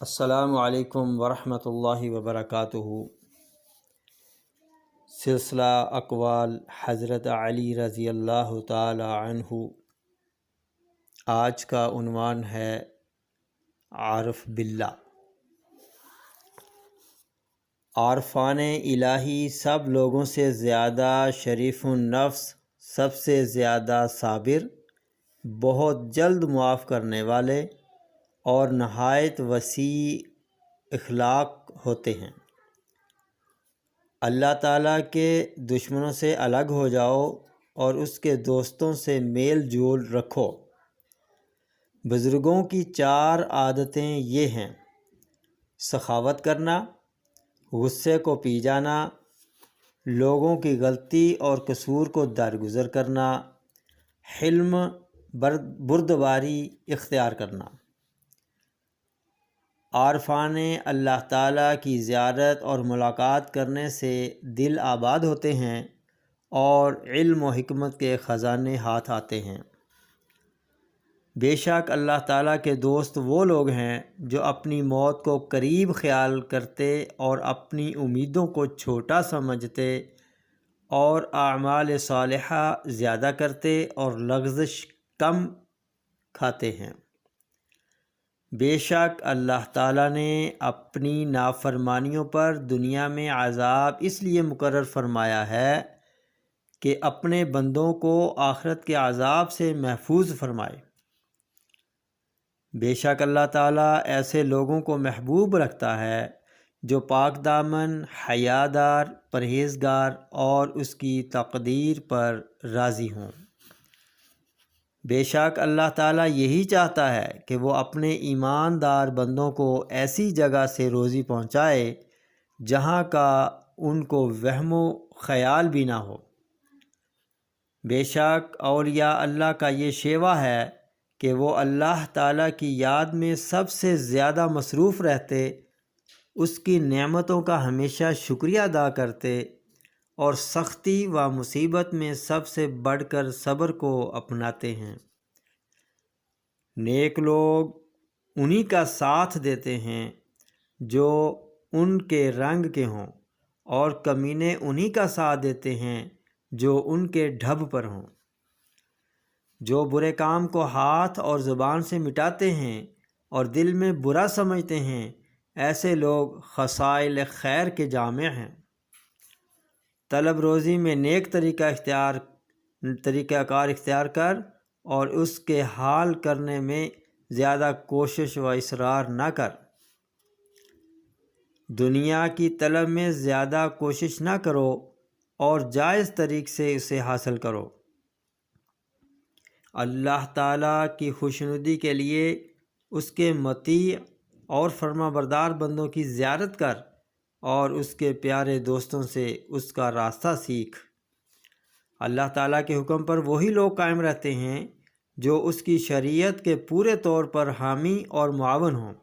السلام علیکم ورحمۃ اللہ وبرکاتہ۔ سلسلہ اقوال حضرت علی رضی اللہ تعالی عنہ۔ آج کا عنوان ہے عارف باللہ۔ عارفان الہی سب لوگوں سے زیادہ شریف النفس، سب سے زیادہ صابر، بہت جلد معاف کرنے والے اور نہایت وسیع اخلاق ہوتے ہیں۔ اللہ تعالیٰ کے دشمنوں سے الگ ہو جاؤ اور اس کے دوستوں سے میل جول رکھو۔ بزرگوں کی 4 عادتیں یہ ہیں: سخاوت کرنا، غصے کو پی جانا، لوگوں کی غلطی اور قصور کو درگزر کرنا، حلم بردباری اختیار کرنا۔ عارفان اللہ تعالیٰ کی زیارت اور ملاقات کرنے سے دل آباد ہوتے ہیں اور علم و حکمت کے خزانے ہاتھ آتے ہیں۔ بے شک اللہ تعالیٰ کے دوست وہ لوگ ہیں جو اپنی موت کو قریب خیال کرتے اور اپنی امیدوں کو چھوٹا سمجھتے اور اعمال صالحہ زیادہ کرتے اور لغزش کم کھاتے ہیں۔ بے شک اللہ تعالیٰ نے اپنی نافرمانیوں پر دنیا میں عذاب اس لیے مقرر فرمایا ہے کہ اپنے بندوں کو آخرت کے عذاب سے محفوظ فرمائے۔ بے شک اللہ تعالیٰ ایسے لوگوں کو محبوب رکھتا ہے جو پاک دامن، حیادار، پرہیزگار اور اس کی تقدیر پر راضی ہوں۔ بے شک اللہ تعالیٰ یہی چاہتا ہے کہ وہ اپنے ایماندار بندوں کو ایسی جگہ سے روزی پہنچائے جہاں کا ان کو وہم و خیال بھی نہ ہو۔ بے شک اولیاء اللہ کا یہ شیوہ ہے کہ وہ اللہ تعالیٰ کی یاد میں سب سے زیادہ مصروف رہتے، اس کی نعمتوں کا ہمیشہ شکریہ ادا کرتے اور سختی و مصیبت میں سب سے بڑھ کر صبر کو اپناتے ہیں۔ نیک لوگ انہی کا ساتھ دیتے ہیں جو ان کے رنگ کے ہوں، اور کمینے انہی کا ساتھ دیتے ہیں جو ان کے ڈھب پر ہوں۔ جو برے کام کو ہاتھ اور زبان سے مٹاتے ہیں اور دل میں برا سمجھتے ہیں، ایسے لوگ خصائل خیر کے جامع ہیں۔ طلب روزی میں نیک طریقہ کار اختیار کر اور اس کے حال کرنے میں زیادہ کوشش و اصرار نہ کر۔ دنیا کی طلب میں زیادہ کوشش نہ کرو اور جائز طریق سے اسے حاصل کرو۔ اللہ تعالیٰ کی خوشنودی کے لیے اس کے مطیع اور فرما بردار بندوں کی زیارت کر اور اس کے پیارے دوستوں سے اس کا راستہ سیکھ۔ اللہ تعالیٰ کے حکم پر وہی لوگ قائم رہتے ہیں جو اس کی شریعت کے پورے طور پر حامی اور معاون ہوں۔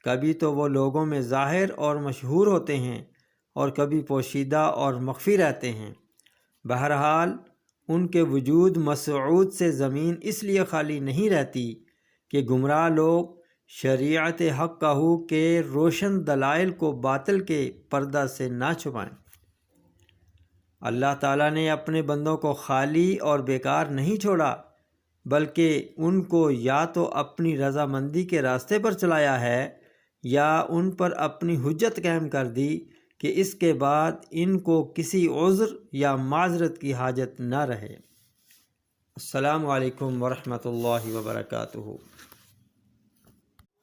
کبھی تو وہ لوگوں میں ظاہر اور مشہور ہوتے ہیں اور کبھی پوشیدہ اور مخفی رہتے ہیں۔ بہرحال ان کے وجود مسعود سے زمین اس لیے خالی نہیں رہتی کہ گمراہ لوگ شریعت حق کہو کے روشن دلائل کو باطل کے پردہ سے نہ چھپائیں۔ اللہ تعالیٰ نے اپنے بندوں کو خالی اور بیکار نہیں چھوڑا، بلکہ ان کو یا تو اپنی رضامندی کے راستے پر چلایا ہے یا ان پر اپنی حجت قائم کر دی کہ اس کے بعد ان کو کسی عذر یا معذرت کی حاجت نہ رہے۔ السلام علیکم ورحمۃ اللہ وبرکاتہ۔